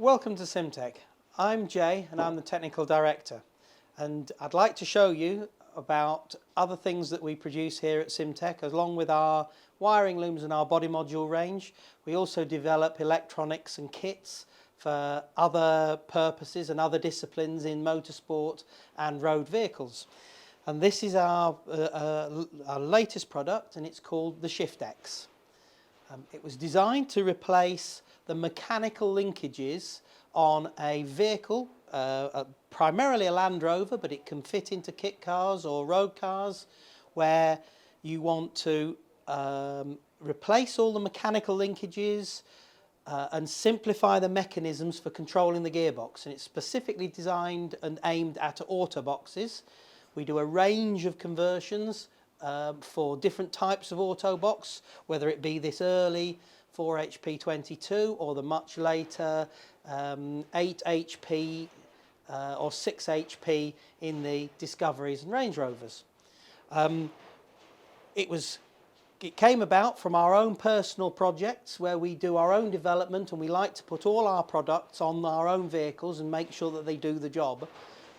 Welcome to Simtek. I'm Jay and I'm the Technical Director, and I'd like to show you about other things that we produce here at Simtek. Along with our wiring looms and our body module range, we also develop electronics and kits for other purposes and other disciplines in motorsport and road vehicles. And this is our latest product, and it's called the SHIFT-X. It was designed to replace the mechanical linkages on a vehicle, primarily a Land Rover, but it can fit into kit cars or road cars, where you want to replace all the mechanical linkages and simplify the mechanisms for controlling the gearbox. And it's specifically designed and aimed at auto boxes. We do a range of conversions for different types of auto box, whether it be this early 4 HP 22 or the much later 8 HP or 6 HP in the Discoveries and Range Rovers. It came about from our own personal projects where we do our own development, and we like to put all our products on our own vehicles and make sure that they do the job.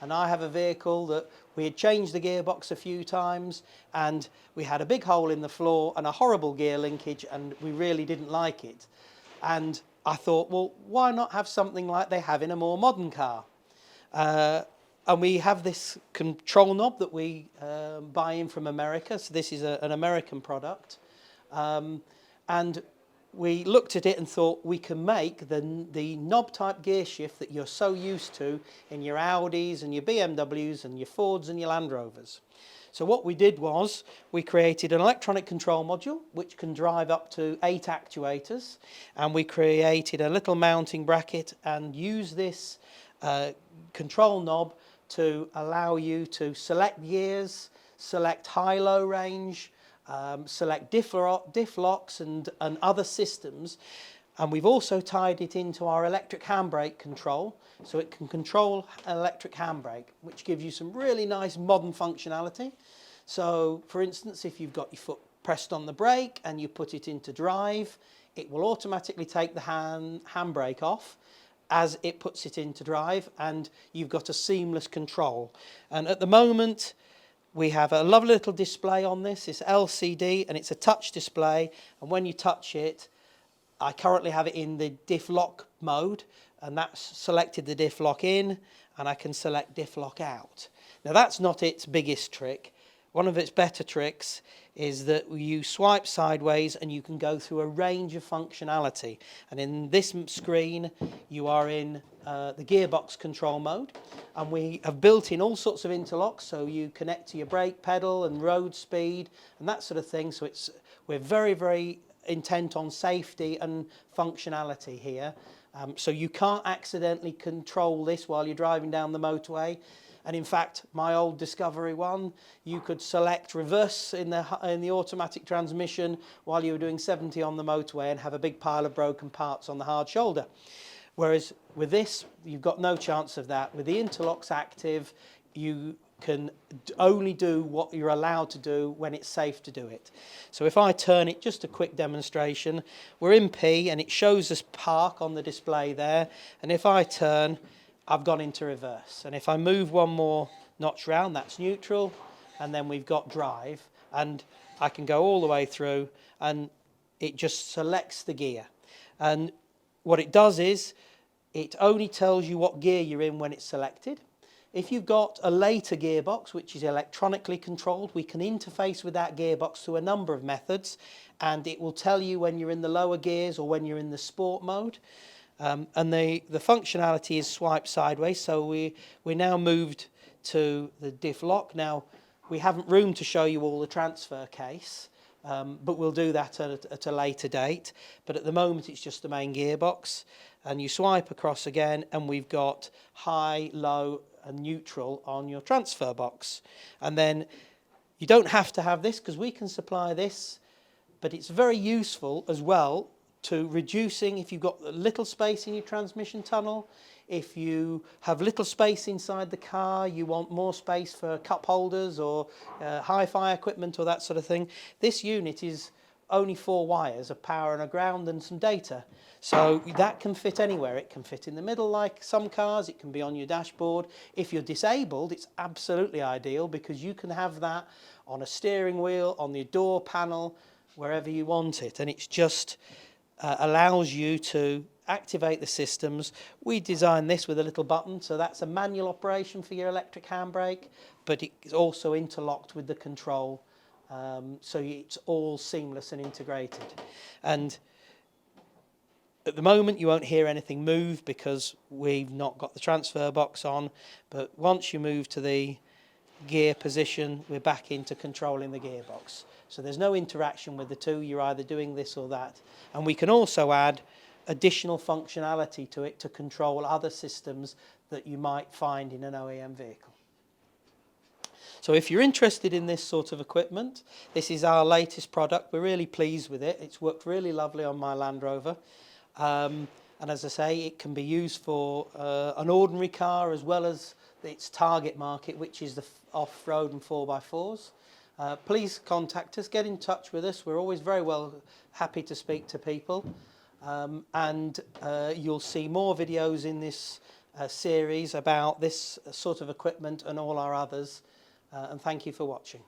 And I have a vehicle that we had changed the gearbox a few times, and we had a big hole in the floor and a horrible gear linkage, and we really didn't like it. And I thought, well, why not have something like they have in a more modern car? And we have this control knob that we buy in from America. So this is an American product. And we looked at it and thought we can make the knob type gear shift that you're so used to in your Audis and your BMWs and your Fords and your Land Rovers. So what we did was we created an electronic control module which can drive up to 8 actuators, and we created a little mounting bracket and use this control knob to allow you to select gears, select high-low range, select diff locks and other systems. And we've also tied it into our electric handbrake control, so it can control an electric handbrake, which gives you some really nice modern functionality. So for instance, if you've got your foot pressed on the brake and you put it into drive, it will automatically take the handbrake off as it puts it into drive, and you've got a seamless control. And at the moment we have a lovely little display on this. It's LCD and it's a touch display, and when you touch it, I currently have it in the diff lock mode, and that's selected the diff lock in, and I can select diff lock out. Now that's not its biggest trick. One of its better tricks is that you swipe sideways and you can go through a range of functionality. And in this screen, you are in the gearbox control mode, and we have built in all sorts of interlocks, so you connect to your brake pedal and road speed and that sort of thing. So we're very, very intent on safety and functionality here. So you can't accidentally control this while you're driving down the motorway. And in fact, my old Discovery one, you could select reverse in the automatic transmission while you were doing 70 on the motorway and have a big pile of broken parts on the hard shoulder. Whereas with this, you've got no chance of that. With the interlocks active, you can only do what you're allowed to do when it's safe to do it. So if I turn it, just a quick demonstration, we're in P and it shows us park on the display there. And if I turn, I've gone into reverse. And if I move one more notch round, that's neutral. And then we've got drive. And I can go all the way through and it just selects the gear. And what it does is it only tells you what gear you're in when it's selected. If you've got a later gearbox, which is electronically controlled, we can interface with that gearbox through a number of methods, and it will tell you when you're in the lower gears or when you're in the sport mode. And the functionality is swipe sideways, so we're now moved to the diff lock. Now, we haven't room to show you all the transfer case, but we'll do that at a later date. But at the moment, it's just the main gearbox. And you swipe across again, and we've got high, low, and neutral on your transfer box. And then you don't have to have this because we can supply this, but it's very useful as well to reducing if you've got a little space in your transmission tunnel. If you have little space inside the car, you want more space for cup holders or hi-fi equipment or that sort of thing. This unit is only 4 wires, a power and a ground and some data. So that can fit anywhere. It can fit in the middle like some cars, it can be on your dashboard. If you're disabled, it's absolutely ideal because you can have that on a steering wheel, on the door panel, wherever you want it. And it's just allows you to activate the systems. We designed this with a little button, so that's a manual operation for your electric handbrake, but it's also interlocked with the control, so it's all seamless and integrated. And at the moment you won't hear anything move because we've not got the transfer box on, but once you move to the gear position, we're back into controlling the gearbox. So there's no interaction with the two, you're either doing this or that. And we can also add additional functionality to it to control other systems that you might find in an OEM vehicle. So if you're interested in this sort of equipment, this is our latest product. We're really pleased with it. It's worked really lovely on my Land Rover. And as I say, it can be used for an ordinary car as well as its target market, which is the off-road and 4x4s. Please contact us, get in touch with us. We're always very happy to speak to people. And you'll see more videos in this series about this sort of equipment and all our others. And thank you for watching.